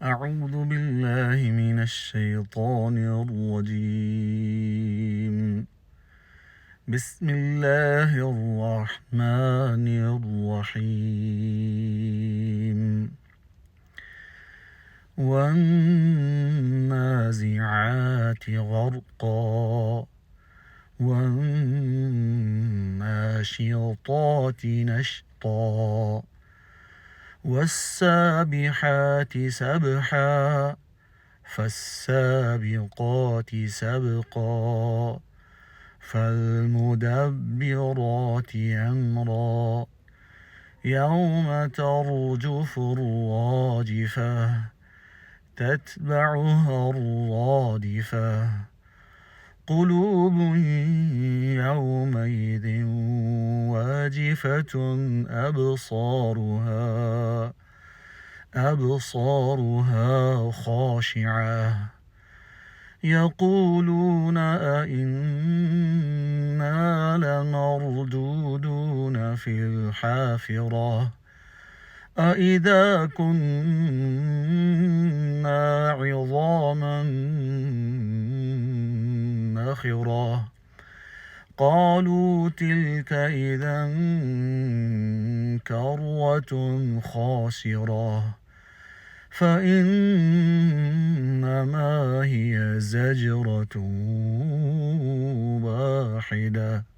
أعوذ بالله من الشيطان الرجيم. بسم الله الرحمن الرحيم. والنازعات غرقا والناشطات نشطا والسابحات سبحا فالسابقات سبقا فالمدبرات أمرا يوم ترجف الراجفة تتبعها الرادفة قلوب يومئذ واجفة أبصارها خاشعة يقولون أئنا لمردودون في الحافرة أئذا كنا عظاما نخرة قالوا تلك إذا كرة خاسرة فإنما هي زجرة واحدة